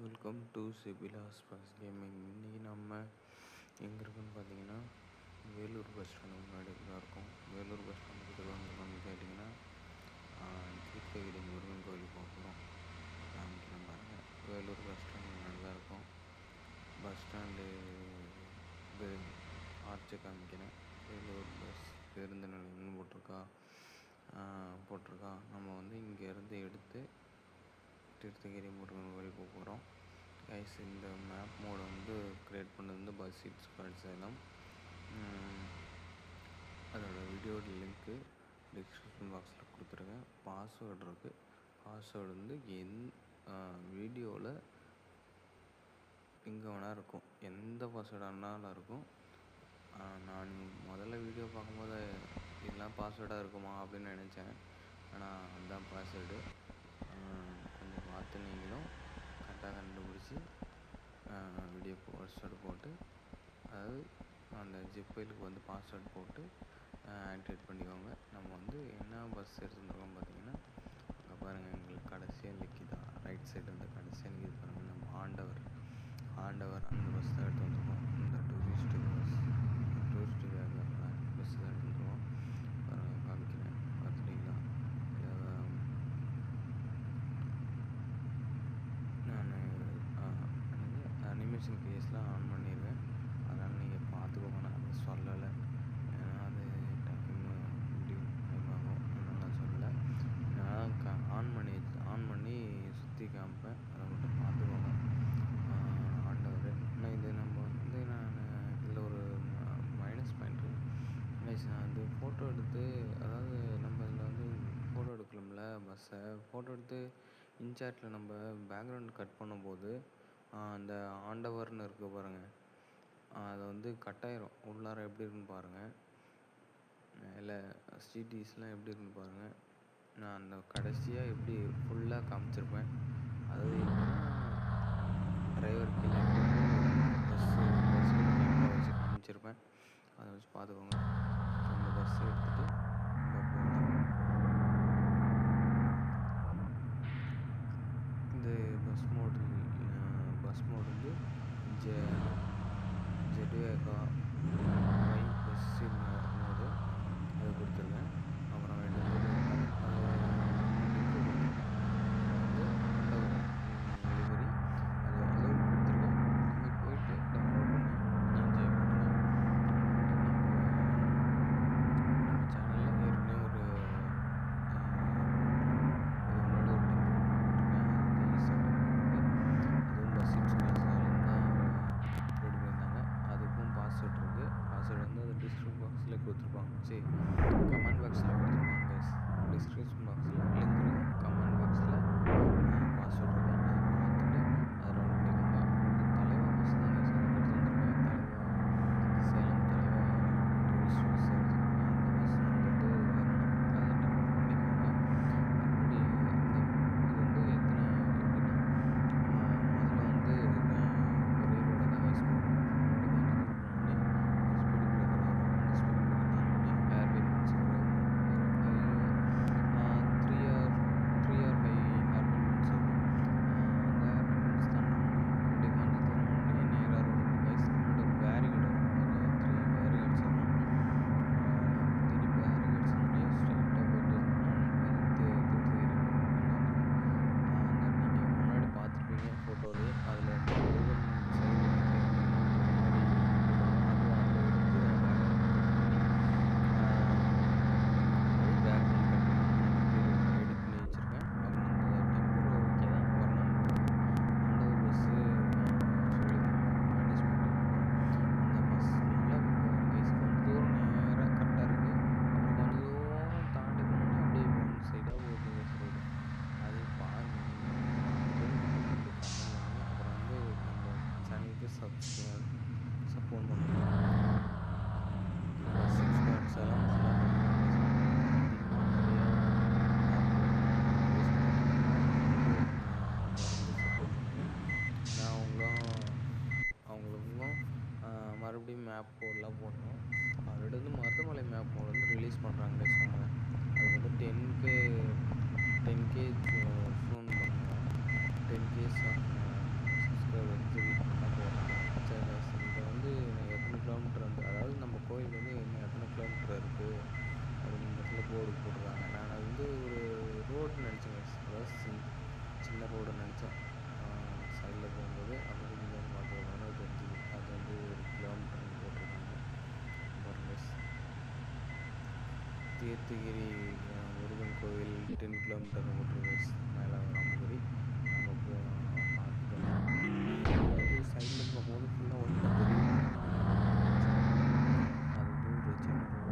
Welcome to சிபிலாஸ் பஸ் gaming. இன்றைக்கி நம்ம எங்கே இருக்குன்னு பார்த்தீங்கன்னா வேலூர் பஸ் ஸ்டாண்டு முன்னாடி தான் இருக்கும். வேலூர் பஸ் ஸ்டாண்டு கிட்ட வந்து கேட்டிங்கன்னா தீர்த்தகிரி முருகன் கோயில் போகிறோம். காமிக்கிறேன் பாருங்கள். வேலூர் பஸ் ஸ்டாண்டு முன்னாடி தான் இருக்கும். பஸ் ஸ்டாண்டு ஆர்ச்சை காமிக்கிறேன். வேலூர் பஸ் பேருந்து நிலையம்னு போட்டிருக்கா. நம்ம வந்து இங்கேருந்து எடுத்து தீர்த்தகிரி முருகன் கோயில் போக போகிறோம். கைஸ், இந்த மேப் மோடை வந்து க்ரியேட் பண்ணது வந்து பஸ் இட்ஸ் சேலம். அதோட வீடியோட லிங்க்கு டிஸ்கிரிப்ஷன் பாக்ஸில் கொடுத்துருக்கேன். பாஸ்வேர்டு இருக்குது. பாஸ்வேர்டு வந்து வீடியோவில் எங்கே வேணால் இருக்கும். எந்த பாஸ்வேர்டானாலும் இருக்கும். நான் முதல்ல வீடியோ பார்க்கும்போது இதெல்லாம் பாஸ்வேர்டாக இருக்குமா அப்படின்னு நினச்சேன். ஆனால் அதுதான் பாஸ்வேர்டு. கொஞ்சம் பார்த்து நீங்களும் கரெக்டாக கண்டுபிடிச்சி வீடியோ பாஸ்வேர்டு போட்டு, அதாவது அந்த ஜிப் ஃபைலுக்கு வந்து பாஸ்வேர்டு போட்டு ஆக்டிவேட் பண்ணிக்கோங்க. நம்ம வந்து என்ன பஸ் எடுத்துருக்கோம் பார்த்தீங்கன்னா, அங்கே பாருங்கள், எங்களுக்கு கடைசியாக லிக்கிதா ரைட் சைடு இந்த கடைசியாக நிற்கிது பாருங்கள். நம்ம ஆண்டவர் அந்த பஸ் தான் எடுத்து வந்துருக்கோம். இந்த டூரிஸ்ட்டு பஸ் தான் எடுத்து வந்துருக்கோம். காமிக்கிறேன் பார்த்துட்டிங்களா? அனிமேஷன் கேஸ்லாம் ஆன் பண்ணிடுவேன். அதனால் நீங்கள் பார்த்துக்கோங்க. நான் அதை சொல்லலை, ஏன்னா அது டைம் ஆகும். அதனால் நான் சொல்லலை. நான் ஆன் பண்ணி சுற்றி காமிப்பேன். அதை மட்டும் பார்த்துக்கோங்க. ஆண்டவர் இது நம்ம வந்து நான் இதில் ஒரு மைனஸ் பாயிண்ட் நான் வந்து ஃபோட்டோ எடுத்து, அதாவது நம்ம இதில் வந்து ஃபோட்டோ எடுக்கலாம்ல பஸ்ஸை. ஃபோட்டோ எடுத்து இன்சார்ட்டில் நம்ம பேக்ரவுண்ட் கட் பண்ணும்போது அந்த ஆண்டவர்னு இருக்க பாருங்கள், அதை வந்து கட்டாயிரும். உள்ளார எப்படி இருக்குன்னு பாருங்கள். இல்லை சிடிஸ்லாம் எப்படி இருக்குன்னு பாருங்கள். நான் அந்த கடைசியாக எப்படி ஃபுல்லாக காமிச்சிருப்பேன். அதாவது டிரைவர் கீழே பஸ் வச்சு காமிச்சிருப்பேன். அதை வச்சு பார்த்துக்கோங்க. அந்த பஸ் எடுத்துகிட்டு இந்த பஸ் மோடு வந்து ஜெட்வேகா பஸ் மோடு அதை கொடுத்துருக்கேன். அப்புறம் டெலிவரி அது அளவு கொடுத்துருக்கேன். நீங்கள் போயிட்டு டவுன்லோட் பண்ணி என்ஜாய் பண்ணுங்கள். நம்ம சேனலில் ஏற்கனவே ஒரு பாஸ்வேர்டு வந்து அது டிஸ்கிரிப்ஷன் பாக்ஸில் கொடுத்துருப்பாங்க. சரி, கமெண்ட் பாக்ஸில் கொடுத்துருப்பாங்க கைஸ். டிஸ்கிரிப்ஷன் பாக்ஸில் லிங்க் இருக்கும். கமெண்ட் பாக்ஸில் பாஸ்வேர்டு இருக்கும். அதை பார்த்துட்டு அதை ரன் பண்ணிக்கோங்க. தலைவா பஸ் தான் கைஸ் எடுத்து வந்துருக்கேன். சேலம் தலைவா டூரிஸ்ட் பஸ் எடுத்துருக்கேன். அந்த பஸ் வந்துட்டு அதை டவுன்லோட் பண்ணிக்கோங்க. அப்படி இது வந்து எத்தனை எப்படின்னா, முதல்ல வந்து ஒரே ரோட தான் கைஸ் போகும். சப்போர்ட் பண்ணுங்கள். சிக்ஸ் கார்ட்ஸ் எல்லாம் அவங்களுக்கும் மறுபடியும் மேப் போடலாம் போடணும். ஆல்ரெடி வந்து மருதமலை மேப் மோட் வந்து ரிலீஸ் பண்ணுறாங்க சொன்னாங்க. அது வந்து 10K ஃபோன் பண்ணுவோம். 10K தீர்த்தகிரி முருகன் கோவில் 10 கிலோமீட்டர் ஓட்டுருக்கு மேலே ராமகிரி. நம்ம பார்த்துக்கலாம். வந்து சைடில் பார்க்கும்போது ஃபுல்லாக ஒன்றும் தெரியும். அது வந்து ஒரு சின்ன ரோடு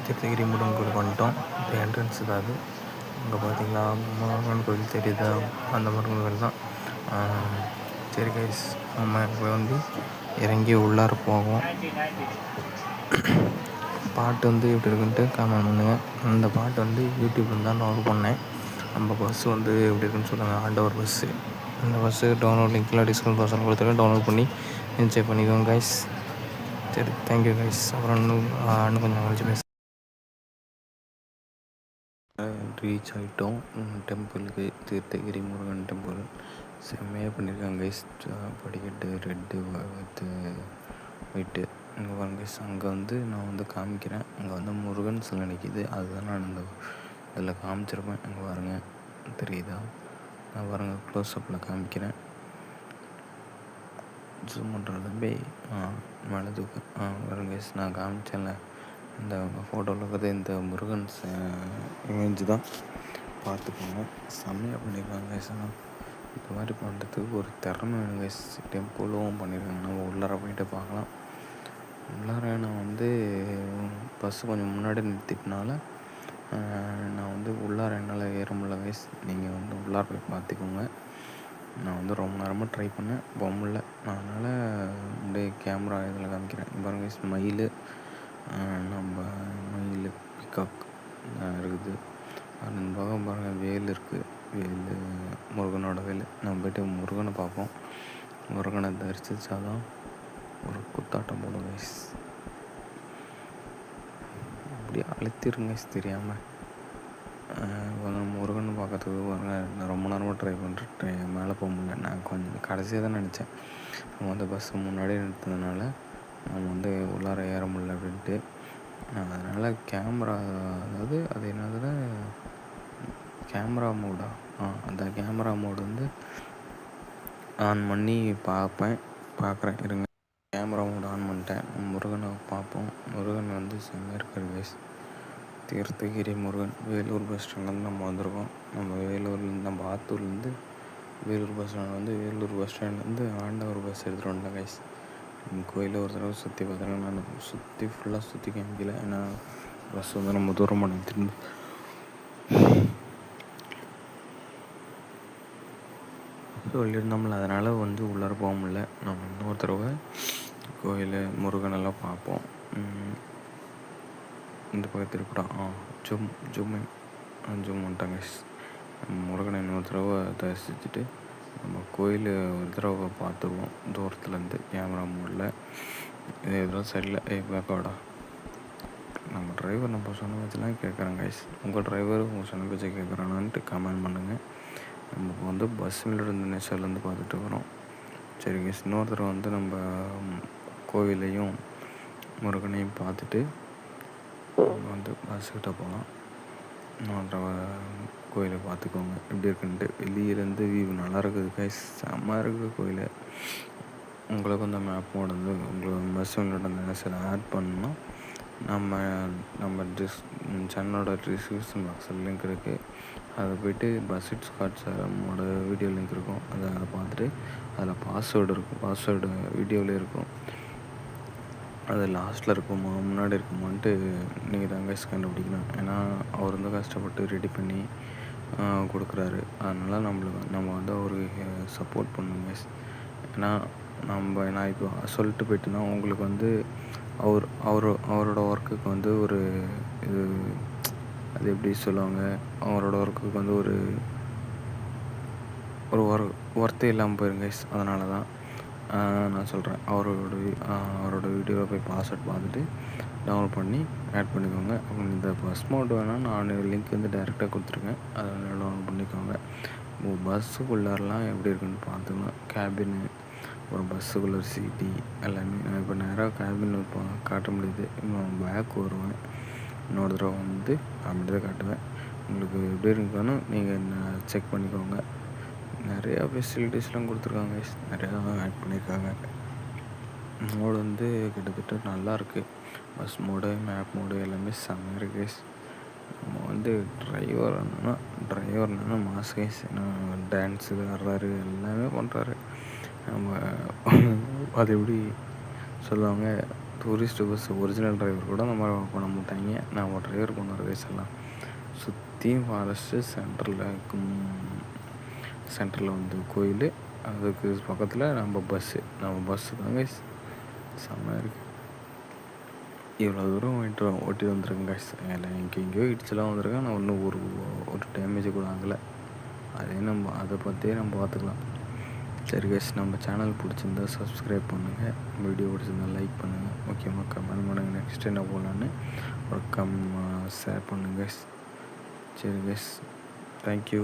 தீர்த்தகிரி முருகன் கோயிலுக்கு வந்துட்டோம். இப்போ என்ட்ரன்ஸ் தான் அது. அங்கே பார்த்தீங்களா முருகன் கோயில் தெரியுதா, அந்த முருகன் கோயில் தான். சரி கைஸ், நம்ம இப்போ வந்து இறங்கி உள்ளார போவோம். பாட்டு வந்து எப்படி இருக்குன்ட்டு கமெண்ட் பண்ணுங்கள். அந்த பாட்டு வந்து யூடியூப்ல தான் டவுன்லோட் பண்ணேன். நம்ம பஸ்ஸு வந்து எப்படி இருக்குன்னு சொல்லுங்கள். ஆண்டவர் பஸ்ஸு. அந்த பஸ்ஸு டவுன்லோட் லிங்க்கில் டிஸ்கவுண்ட் பர்சன் கொடுத்துருக்கேன். டவுன்லோட் பண்ணி என்ஜாய் பண்ணிக்கோங்க கைஸ். சரி, தேங்க்யூ கைஸ். அப்புறம் இன்னும் கொஞ்சம் கழிச்சு பேச ரீச் ஆகிட்டோம் டெம்பிளுக்கு. தீர்த்தகிரி முருகன் டெம்பிள் செம்மையாக பண்ணியிருக்காங்க கைஸ். படிக்கட்டு ரெட்டு வித்து ஒயிட்டு. இங்கே பாருங்க கைஸ், அங்கே வந்து நான் வந்து காமிக்கிறேன். அங்கே வந்து முருகன் சிலை நிற்கிது. அதுதான் நான் இந்த இதில் காமிச்சிருப்பேன். அங்கே பாருங்கள், தெரியுதா? நான் பாருங்கள் க்ளோஸ்அப்பில் காமிக்கிறேன். ஜூம் பண்ணுறது பே மேலே தூக்கு. பாருங்க கைஸ், நான் காமிச்சேன்ல இந்த ஃபோட்டோவில் இருக்கிறது இந்த முருகன் இமேஜ் தான். பார்த்துக்கோங்க, செம்மையாக பண்ணியிருக்காங்க கைஸ். ஆனால் இந்த மாதிரி பண்ணுறதுக்கு ஒரு திறமை வேணும் கைஸ். டெம்பிளும் பண்ணியிருக்காங்க. நம்ம உள்ளார போயிட்டு பார்க்கலாம். உள்ளார நான் வந்து பஸ்ஸு கொஞ்சம் முன்னாடி நிறுத்திட்டனால நான் வந்து உள்ளார என்னால் ஏற முடியல கைஸ். நீங்கள் வந்து உள்ளார போய் பார்த்துக்கோங்க. நான் வந்து ரொம்ப நேரமாக ட்ரை பண்ணேன், போக முடியல. அதனால் அப்படியே கேமரா இதில் காமிக்கிறேன். பாருங்க கைஸ், மயில், நம்ம மயில் பிகாக் இருக்குது. அது பக்கம் பாருங்கள், வேல் இருக்குது. வேல் முருகனோட வேல். நம்ம போய்ட்டு முருகனை பார்ப்போம். முருகனை தரிசித்தாதான் ஒரு குத்தாட்டம் போடும் கைஸ். அப்படியே அழுத்திருங்க கைஸ் தெரியாமல். முருகன் பார்க்கறதுக்கு நான் ரொம்ப நேரமாக ட்ரை பண்ணுறேன், மேலே போக முடியல. நான் கொஞ்சம் கடைசியாக தான் நினச்சேன். நம்ம வந்து பஸ்ஸு முன்னாடியே நிறுத்ததுனால நம்ம வந்து உள்ளார ஏற முடியல அப்படின்ட்டு. அதனால் கேமரா, அதாவது அது என்னதுன்னா கேமரா மோடா, அந்த கேமரா மோடு வந்து ஆன் பண்ணி பார்க்குறேன் இருங்க. கேமரா மோடு ஆன் பண்ணிட்டேன். முருகனை பார்ப்போம். முருகன் வந்து செம்மையாக இருக்கார் கைஸ். தீர்த்தகிரி முருகன். வேலூர் பஸ் ஸ்டாண்ட்லேருந்து நம்ம வந்திருக்கோம். நம்ம வேலூர்லேருந்து, நம்ம ஆத்தூர்லேருந்து வேலூர் பஸ் ஸ்டாண்ட் வந்து, வேலூர் பஸ் ஸ்டாண்ட்லேருந்து ஆண்டவர் பஸ் எடுத்துகிட்டு வந்தேன் கைஸ். கோயிலை ஒரு தடவை சுற்றி பார்த்தேன்னா, நான் ஃபுல்லாக சுற்றி காமிக்கல. ஏன்னா பஸ் வந்து நம்ம தூரமாக திரும்பி சொல்லியிருந்தோம்ல, அதனால் வந்து உள்ளார போக முடியல. நம்ம இன்னொரு தடவை கோயில் முருகனெல்லாம் பார்ப்போம். இந்த பக்கம் திருப்படம் ஜூம் வந்துட்டாங்க. முருகனை இன்னொரு தடவை தரிசிச்சுட்டு நம்ம கோயில் ஒரு தடவை பார்த்துருவோம் தூரத்துலேருந்து கேமரா மோடில். இது எதுவும் சரியில்லை. பேக்கோடா நம்ம டிரைவர் நம்ம சொன்ன பேச்செல்லாம் கேட்குறாங்க கைஸ். உங்கள் டிரைவர் உங்கள் சொன்ன பேச்சை கேட்குறானான்ட்டு கமெண்ட் பண்ணுங்கள். நமக்கு வந்து பஸ்ஸில் இருந்து நெசர்லேருந்து பார்த்துட்டு வரோம். சரி கைஸ், இன்னொரு தடவை வந்து நம்ம கோவிலையும் முருகனையும் பார்த்துட்டு வந்து பஸ்ஸுக்கிட்ட போகலாம். இன்னொரு கோயிலை பார்த்துக்கோங்க எப்படி இருக்குன்ட்டு. வெளியிலேருந்து வியூ நல்லா இருக்குது கைஸ், செம்ம இருக்குது கோயில். உங்களுக்கு அந்த மேப் மோட் வந்து உங்களுக்கு பஸ்ஸோட அந்த நெசர் ஆட் பண்ணணும். நம்ம சேனலோட டிஸ்கிரிப்ஷன் பாக்ஸில் லிங்க் இருக்குது. அதை போய்ட்டு பஸ்ஸிட் ஸ்காட்ஸ் நம்மளோட வீடியோ லிங்க் இருக்கும். அதை பார்த்துட்டு அதில் பாஸ்வேர்டு இருக்கும். பாஸ்வேர்டு வீடியோவிலே இருக்கும். அது லாஸ்ட்டில் இருக்குமா முன்னாடி இருக்குமான்ட்டு நீங்கள் தான் கைஸ் கண்டுபிடிக்கணும். ஏன்னா அவர் வந்து கஷ்டப்பட்டு ரெடி பண்ணி கொடுக்குறாரு. அதனால் நம்ம வந்து அவருக்கு சப்போர்ட் பண்ணணும் கைஸ். ஏன்னா நான் இப்போ சொல்லிட்டு போயிட்டேன்னா உங்களுக்கு வந்து அவரோட ஒர்க்குக்கு வந்து ஒரு இது, அது எப்படி சொல்லுவாங்க, அவரோட ஒர்க்குக்கு வந்து ஒரு ஒர்த்தே இல்லாமல் போயிருங்க கைஸ். அதனால தான் நான் சொல்கிறேன், அவரோட வீடியோவை போய் பாஸ்வேர்ட் பார்த்துட்டு டவுன்லோட் பண்ணி ஆட் பண்ணிக்கோங்க. அப்புறம் இந்த பஸ் மோட் வேணால் நான் லிங்க் வந்து டைரெக்டாக கொடுத்துருக்கேன், அதை டவுன்லோட் பண்ணிக்கோங்க. பஸ்ஸுக்குள்ளாரெலாம் எப்படி இருக்குன்னு பார்த்துக்கணும். கேபின்னு, அப்புறம் பஸ்ஸுக்குள்ளே சீட்டி எல்லாமே. நான் இப்போ நேராக கேபின் காட்ட முடியுது. இன்னும் பேக் வருவேன், இன்னொரு தடவை வந்து அப்படி தான் காட்டுவேன். உங்களுக்கு எப்படி இருக்குன்னு நீங்கள் செக் பண்ணிக்கோங்க. நிறையா ஃபெசிலிட்டிஸ்லாம் கொடுத்துருக்காங்க, நிறையா ஆட் பண்ணியிருக்காங்க. மோடு வந்து கிட்டத்தட்ட நல்லாயிருக்கு. பஸ் மோடு, மேப் மோடு எல்லாமே செம்மையாக இருக்குது கைஸ். நம்ம வந்து டிரைவர்னா மாஸ் கைஸ். டான்ஸு ஆடுறாரு, எல்லாமே பண்ணுறாரு. நம்ம அது எப்படி சொல்லுவாங்க, டூரிஸ்ட் பஸ் ஒரிஜினல் டிரைவர் கூட நம்ம பண்ண மாட்டாங்க. நம்ம டிரைவர் பண்ணுற கைஸ் எல்லாம். சுற்றியும் ஃபாரஸ்ட்டு, சென்டரில் வந்து கோயில், அதுக்கு பக்கத்தில் நம்ம பஸ்ஸு தாங்க செம்மையாக இருக்குது. இவ்வளோ தூரம் ஓட்டி வந்துருக்கேன் கைஸ். இல்லை எங்கேயோ இடிச்செல்லாம் வந்திருக்கேன். நான் இன்னும் ஒரு டேமேஜ் கூட ஆகலை. அதை பற்றியே நம்ம பார்த்துக்கலாம். சரி கைஸ், நம்ம சேனல் பிடிச்சிருந்தா சப்ஸ்கிரைப் பண்ணுங்கள், வீடியோ பிடிச்சிருந்தா லைக் பண்ணுங்கள், முக்கியமாக கமெண்ட் பண்ணுங்கள். நெக்ஸ்ட் என்ன போகலான்னு ஒரு ஷேர் பண்ணுங்கள் கைஸ். சரி கைஸ், தேங்க்யூ.